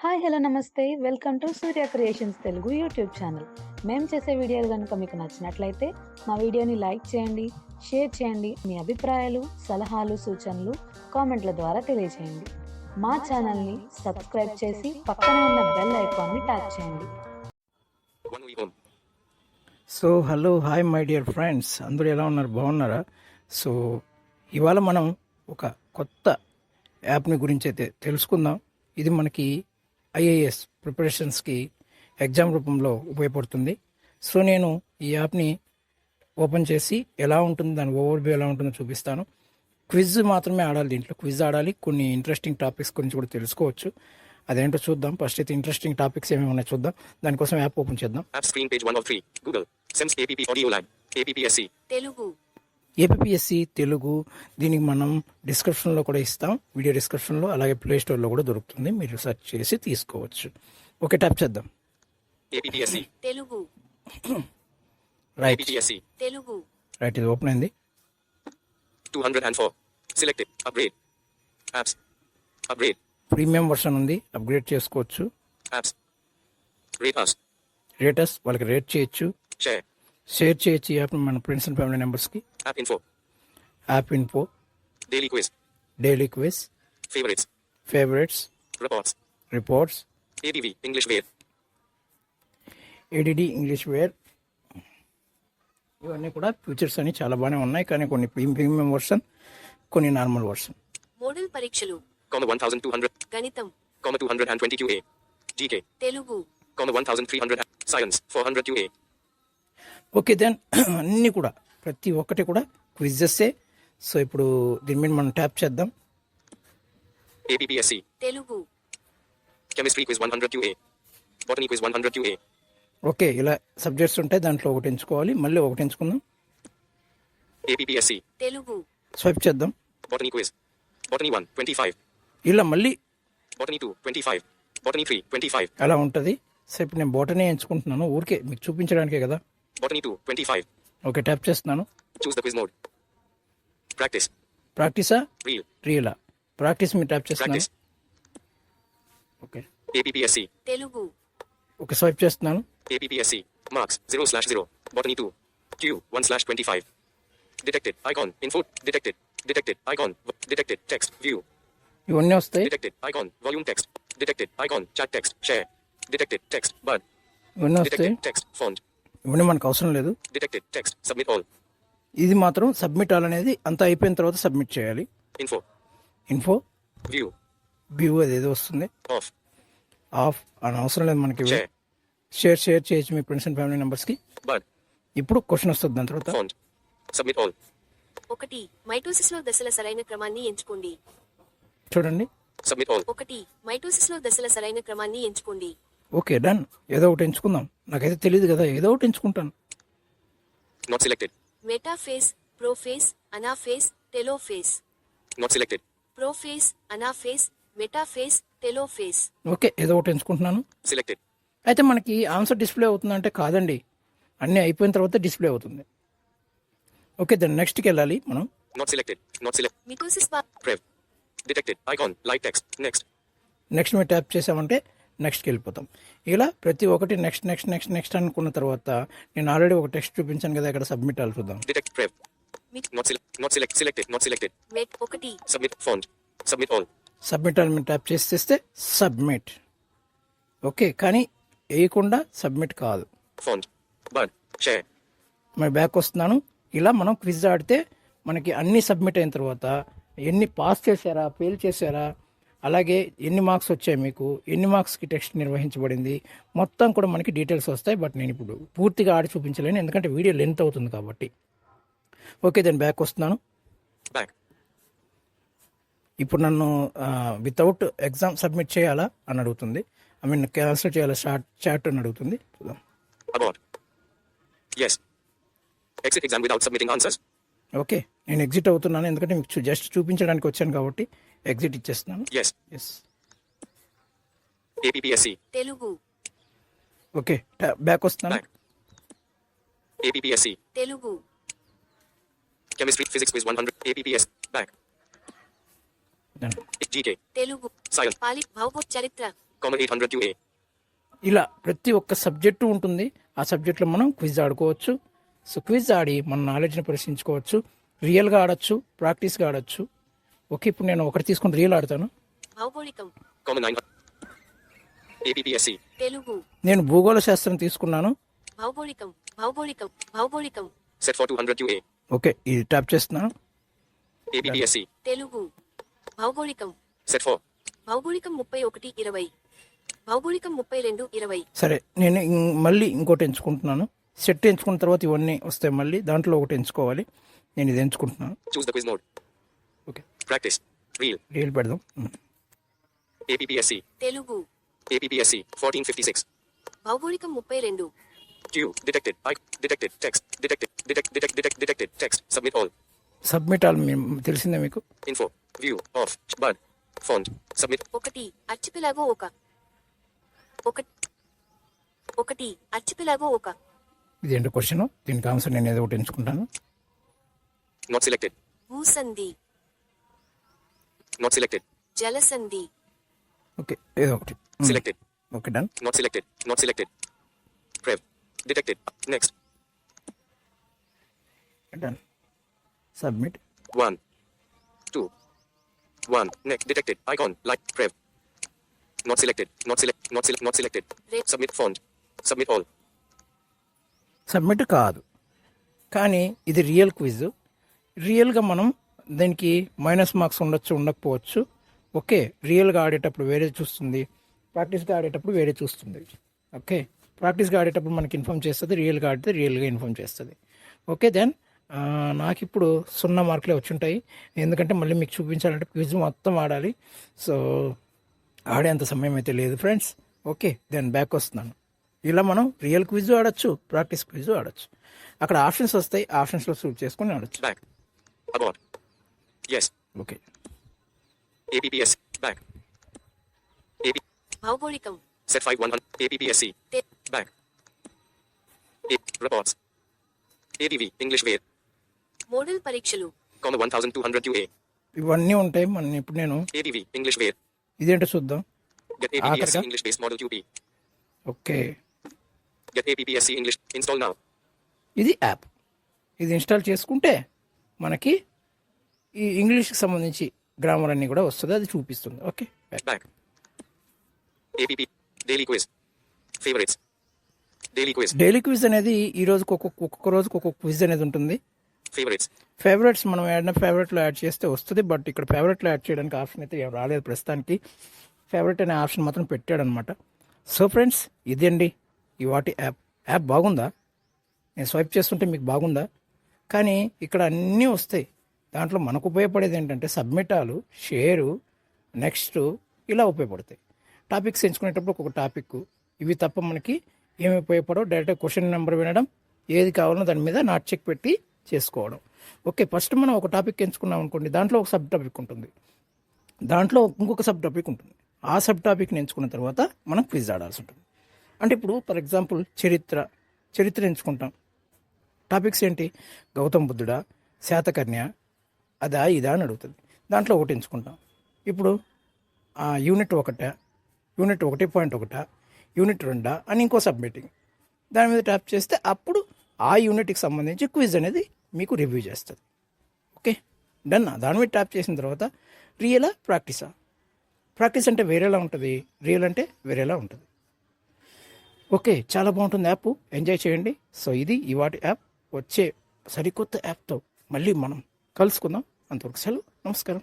Hi hello నమస్తే welcome to Surya creations Telugu YouTube channel. మేము చేసే వీడియోలు కనుక మీకు నచ్చినట్లయితే మా వీడియోని లైక్ చేయండి, షేర్ చేయండి. మీ అభిప్రాయాలు, సలహాలు, సూచనలు కామెంట్ల ద్వారా తెలియజేయండి. మా ఛానల్ని సబ్స్క్రైబ్ చేసి పక్కనే ఉన్న బెల్ ఐకాన్ని ట్యాప్ చేయండి. So hello hi my dear friends, అందరూ ఎలా ఉన్నారు? బాగున్నారా? సో ఇవాళ మనం ఒక కొత్త యాప్ని గురించి అయితే తెలుసుకుందాం. ఇది మనకి ఐఏఎస్ ప్రిపరేషన్స్కి ఎగ్జామ్ రూపంలో ఉపయోగపడుతుంది. సో నేను ఈ యాప్ని ఓపెన్ చేసి ఎలా ఉంటుంది, దాని ఓవర్వ్యూ ఎలా ఉంటుందో చూపిస్తాను. క్విజ్ మాత్రమే ఆడాలి, దీంట్లో క్విజ్ ఆడాలి. కొన్ని ఇంట్రెస్టింగ్ టాపిక్స్ గురించి కూడా తెలుసుకోవచ్చు. అదేంటో చూద్దాం. ఫస్ట్ అయితే ఇంట్రెస్టింగ్ టాపిక్స్ ఏమేమి ఉన్నాయో చూద్దాం. దానికోసం యాప్ ఓపెన్ చేద్దాం. App screen page 1 of 3. Google. SIMS APP Audio Lab. APPSC. Telugu APSC Telugu. దీనికి మనం డిస్క్రిప్షన్లో కూడా ఇస్తాం, వీడియో డిస్క్రిప్షన్లో. అలాగే ప్లే స్టోర్లో కూడా దొరుకుతుంది, మీరు సెర్చ్ చేసి తీసుకోవచ్చు. ఓకే, ట్యాప్ చేద్దాం. APPSC. Telugu right APPSC. Telugu right, ఇది ఓపెన్ అయింది. 204. Selected. Upgrade. Apps. Upgrade. Premium version ఉంది, అప్గ్రేడ్ చేసుకోవచ్చు. Apps. Rate us. రేటర్స్ వాళ్ళకి రేట్ చేయొచ్చు, Share. షేర్ చేయొచ్చు ఈ యాప్ని మన ఫ్రెండ్స్ అండ్ ఫ్యామిలీ మెంబర్స్కి. App info. App info, Daily quiz. Daily quiz, Favorites. Favourites, Reports. Reports, ABV. English Wave. ADD English where. ఇవన్నీ కూడా ఫీచర్స్ అని చాలా బాగానే ఉన్నాయి, కానీ కొన్ని ప్రీమియం వర్షన్, కొన్ని నార్మల్ వర్షన్. మోడల్ పరీక్షలు 1200. గణితం 220 QA. GK. Telugu 1300. Science. 400 QA. Okay then అన్నీ కూడా ప్రతి ఒక్కటి కూడా క్విజెస్సే. సో ఇప్పుడు దీని మీద మనం ట్యాప్ చేద్దాం. APPSC. Telugu Chemistry quiz 100 QA. Botany quiz 100 QA. Okay, ఇలా సబ్జెక్ట్స్ ఉంటాయి, దాంట్లో ఒకటి ఎంచుకోవాలి. మళ్ళీ ఒకటి ఎంచుకుందాం, APPSC. తెలుగు స్వైప్ చేద్దాం. Botany quiz. Botany 1 25. ఇలా మళ్ళీ Botany 2 25. Botany 3 25. అలా ఉంటుంది. సో ఇప్పుడు నేను బోటనే ఎంచుకుంటున్నాను, ఊరికే మీకు చూపించడానికే కదా. Botany 2 25. ఓకే, ట్యాప్ చేస్తున్నాను. Choose the quiz mode. Practice. ప్రాక్టీసా Real. రియలా? ప్రాక్టీస్ మీరు ట్యాప్ చేస్తున్నాను. Practice. Okay APPSC. Telugu okay, swipe చేస్తున్నాను. APPSC. Marks 0/0. Botany 2. Q 1/25. Detected. Icon. Info. Detected. Detected. Icon. Detected. Text. View. ఇవన్నీ వస్తాయి. Detected. Icon. Volume text. Detected. Icon. Chat text. Share. Detected. Text. Bud. ఇవన్నీ వస్తాయి. Detected. Text. Font. ఇవన్నీ మనకు అవసరం లేదు. Detected. Text. Submit all. ఇది మాత్రం సబ్మిట్ అనేది అంతా అయిపోయిన తర్వాత సబ్మిట్ చేయాలి. Info. Info, View. వ్యూ అదేదో వస్తుంది. Off. ఆఫ్ అని అవసరం లేదు మనకి. Share. షేర్ చేయొచ్చు మీ ఫ్రెండ్స్ అండ్ ఫ్యామిలీ మెంబర్స్కి. Bud. ఇప్పుడు క్వశ్చన్ వస్తుంది దాని తర్వాత. Font. Submit all. 1 మైటోసిస్ లో దశల సరైన క్రమాన్ని ఎంచుకోండి. చూడండి. Submit all. 1 మైటోసిస్ లో దశల సరైన క్రమాన్ని ఎంచుకోండి. Okay done. ఏదో ఒకటి ఎంచుకుందాం, నాకైతే తెలియదు కదా, ఏదో ఒకటి ఎంచుకుంటాను. Not selected. Metaphase, prophase, anaphase, telophase. Not selected. Prophase, anaphase, metaphase, telophase. Okay, ఏదో ఒకటి ఎంచుకుంటున్నాను. Selected. అయితే మనకి ఆన్సర్ డిస్ప్లే అవుతుందంటే కాదండి, అన్నీ అయిపోయిన తర్వాత డిస్ప్లే అవుతుంది. ఓకే, దాన్ని నెక్స్ట్కి వెళ్ళాలి మనం. Not selected. Not select. Mitosis Prev. Detected. Icon. Light text. Next. Next మీరు ట్యాప్ చేసామంటే నెక్స్ట్కి వెళ్ళిపోతాం. ఇలా ప్రతి ఒక్కటి నెక్స్ట్ నెక్స్ట్ నెక్స్ట్ నెక్స్ట్ అనుకున్న తర్వాత నేను ఆల్రెడీ ఒక టెక్స్ట్ చూపించాను కదా, ఇక్కడ సబ్మిట్ అలా చూద్దాం. Detect. Prev. మిట్ Not select. Not select. Selected. Not selected. Met 1 Submit. Font. Submit all. Submit అని మీరు ట్యాప్ చేస్తే సబ్మిట్. ఓకే, కానీ వేయకుండా సబ్మిట్ కాదు. Font. Bud. Share. మరి బ్యాక్ వస్తున్నాను. ఇలా మనం క్విజ్ ఆడితే మనకి అన్నీ సబ్మిట్ అయిన తర్వాత ఎన్ని పాస్ చేశారా, ఫెయిల్ చేశారా, అలాగే ఎన్ని మార్క్స్ వచ్చాయి, మీకు ఎన్ని మార్క్స్కి టెస్ట్ నిర్వహించబడింది, మొత్తం కూడా మనకి డీటెయిల్స్ వస్తాయి. బట్ నేను ఇప్పుడు పూర్తిగా ఆడి చూపించలేను, ఎందుకంటే వీడియో లెంత్ అవుతుంది కాబట్టి. ఓకే, దాని బ్యాక్ వస్తున్నాను. Back. ఇప్పుడు నన్ను వితౌట్ ఎగ్జామ్ సబ్మిట్ చేయాలా అని అడుగుతుంది. ఐ మీన్ క్యాన్సిల్ చేయాలా చాట్ అని అడుగుతుంది. చూద్దాం. Abort. Yes. Exit exam without submitting answers. Okay, నేను ఎగ్జిట్ అవుతున్నాను, ఎందుకంటే మీకు జస్ట్ చూపించడానికి వచ్చాను కాబట్టి ఎగ్జిట్ ఇచ్చేస్తున్నాను. Yes. Yes. APPSC. Telugu okay, back వస్తున్నాను. Back. APPSC. Telugu Chemistry. Physics quiz 100. APPS. Back. Done. GK. Telugu Science. పాలి చరిత్ర Common 800 QA. ఇలా ప్రతి ఒక్క సబ్జెక్టు ఉంటుంది. ఆ సబ్జెక్ట్లో మనం క్విజ్ ఆడుకోవచ్చు. సో క్విజ్ ఆడి మన నాలెడ్జ్ని పరీక్షించుకోవచ్చు. రియల్గా ఆడచ్చు, ప్రాక్టీస్గా ఆడచ్చు. ఓకే, ఇప్పుడు నేను ఒకటి తీసుకుని రియల్ ఆడతాను. భౌగోళికం, Common 900. APPSC. తెలుగు, నేను భూగోళ శాస్త్రం తీసుకున్నాను. భౌగోళికం, భౌగోళికం, భౌగోళికం, Set for 200 QA. ఓకే, ఇది ట్యాప్ చేస్తున్నాను. APPSC. తెలుగు, భౌగోళికం, Set for. భౌగోళికం 3120, భౌగోళికం 3220, సరే, నేను మళ్ళీ ఇంకోటి ఎంచుకుంటున్నాను. సెట్ ఎంచుకున్న తర్వాత ఇవన్నీ వస్తాయి. మళ్ళీ దాంట్లో ఒకటి ఎంచుకోవాలి. నేను ఇది ఎంచుకుంటున్నాను. Choose the quiz mode. Okay, Practice. Real. Real పెడదాం. APPSC. Telugu, APPSC. 1456. భౌగోళికం 32, Q. Detected. I. Detected. Text. Detected. Detected. Text. Submit all. Submit all తెలిసిందే మీకు. Info. View. Off. Bud. Font. Submit. 1 అర్చిపెలాగో ఒకటి అర్చిపెలాగో ఇది ఏంటో క్వశ్చన్. దీనికి ఆన్సర్ నేను ఏదో ఒకటి ఎంచుకుంటాను. Not selected. భూసంధి, Not selected. జలసంధి, ఓకే, ఏదో ఒకటి. Selected. Okay, done. Not selected. Not selected. Prev. Detected. Next. Done. Submit. 1. 2. 1. Next. Detected. Icon. Like. Prev. Not selected. Not selected. Red. Submit font. Submit all. Submit కాదు, కానీ ఇది real quiz. రియల్గా మనం దానికి minus marks ఉండొచ్చు, ఉండకపోవచ్చు. Okay, రియల్గా ఆడేటప్పుడు వేరే చూస్తుంది, ప్రాక్టీస్గా ఆడేటప్పుడు వేరే చూస్తుంది. ఓకే, ప్రాక్టీస్గా ఆడేటప్పుడు మనకి ఇన్ఫామ్ చేస్తుంది, రియల్గా ఆడితే రియల్గా ఇన్ఫామ్ చేస్తుంది. ఓకే, దెన్ నాకు ఇప్పుడు 0 మార్కులే వచ్చుంటాయి. ఎందుకంటే మళ్ళీ మీకు చూపించాలంటే క్విజ్ మొత్తం ఆడాలి. సో ఆడేంత సమయం అయితే లేదు ఫ్రెండ్స్. ఓకే, దెన్ బ్యాక్ వస్తున్నాను. ఇలా మనం రియల్ క్విజ్ ఆడచ్చు, ప్రాక్టీస్ క్విజ్ ఆడచ్చు. అక్కడ ఆప్షన్స్ వస్తాయి, ఆప్షన్స్లో సూట్ చేసుకొని ఆడచ్చు. Back. Abort. Yes. Okay, APPSC. Back. AP. భౌగోళికం, Set 5100. APPSC. Back. Reports. ADV. English Way. Model పరీక్షలు, 1200 QA. ఇవన్నీ ఉంటాయి. మనం ఇప్పుడు నేను ADV. English Way. ఇదేంటో చూద్దాం. Get APPSC ఆఖరిగా? English Base Model QP. Okay, Get APPSC English. Install now. ఇది యాప్. ఇది ఇన్స్టాల్ చేసుకుంటే మనకి ఈ ఇంగ్లీష్కి సంబంధించి గ్రామర్ అన్నీ కూడా వస్తుంది, అది చూపిస్తుంది. Okay, Back. APP. Daily Quiz. Favorites. Daily Quiz. Daily quiz అనేది ఈ రోజుకి ఒక్కొక్క రోజుకి ఒక్కొక్క క్విజ్ అనేది ఉంటుంది. Favorites. ఫేవరెట్స్ మనం ఏదైనా ఫేవరెట్లో యాడ్ చేస్తే వస్తుంది. బట్ ఇక్కడ ఫేవరెట్లో యాడ్ చేయడానికి ఆప్షన్ అయితే ఏం రాలేదు ప్రస్తుతానికి. ఫేవరెట్ అనే ఆప్షన్ మాత్రం పెట్టాడనమాట. సో ఫ్రెండ్స్, ఇదండి ఈ వాటి యాప్ బాగుందా? నేను స్వైప్ చేస్తుంటే మీకు బాగుందా? కానీ ఇక్కడ అన్నీ వస్తాయి. దాంట్లో మనకు ఉపయోగపడేది ఏంటంటే సబ్మిటాలు, షేరు, నెక్స్ట్ ఇలా ఉపయోగపడతాయి. టాపిక్స్ ఎంచుకునేటప్పుడు ఒక్కొక్క టాపిక్, ఇవి తప్ప మనకి ఏమి ఉపయోగపడవు. డైరెక్ట్గా క్వశ్చన్ నెంబర్ వినడం, ఏది కావాలో దాని మీద నాట్ చెక్ పెట్టి చేసుకోవడం. ఓకే, ఫస్ట్ మనం ఒక టాపిక్ ఎంచుకున్నాం అనుకోండి, దాంట్లో ఒక సబ్ టాపిక్ ఉంటుంది, దాంట్లో ఇంకొక సబ్ టాపిక్ ఉంటుంది. ఆ సబ్ టాపిక్ని ఎంచుకున్న తర్వాత మనం క్విజ్ ఆడాల్సి ఉంటుంది. అంటే ఇప్పుడు ఫర్ ఎగ్జాంపుల్ చరిత్ర ఎంచుకుంటాం. టాపిక్స్ ఏంటి? గౌతమ బుద్ధుడా, శాతకర్ణ్య, అదా ఇదా అని అడుగుతుంది. దాంట్లో ఒకటి ఎంచుకుంటాం. ఇప్పుడు యూనిట్ 1, యూనిట్ 1.1, యూనిట్ 2 అని ఇంకో సబ్మిటింగ్. దాని మీద ట్యాప్ చేస్తే అప్పుడు ఆ యూనిట్కి సంబంధించి క్విజ్ అనేది మీకు రివ్యూ చేస్తుంది. Okay, done. దాని మీద ట్యాప్ చేసిన తర్వాత రియలా ప్రాక్టీసా? ప్రాక్టీస్ అంటే వేరేలా ఉంటుంది, రియల్ అంటే వేరేలా ఉంటుంది. ఓకే, చాలా బాగుంటుంది యాప్, ఎంజాయ్ చేయండి. సో ఇది ఇవాటి యాప్. వచ్చే సరికొత్త యాప్తో మళ్ళీ మనం కలుసుకుందాం. అంతవరకు సెలవు, నమస్కారం.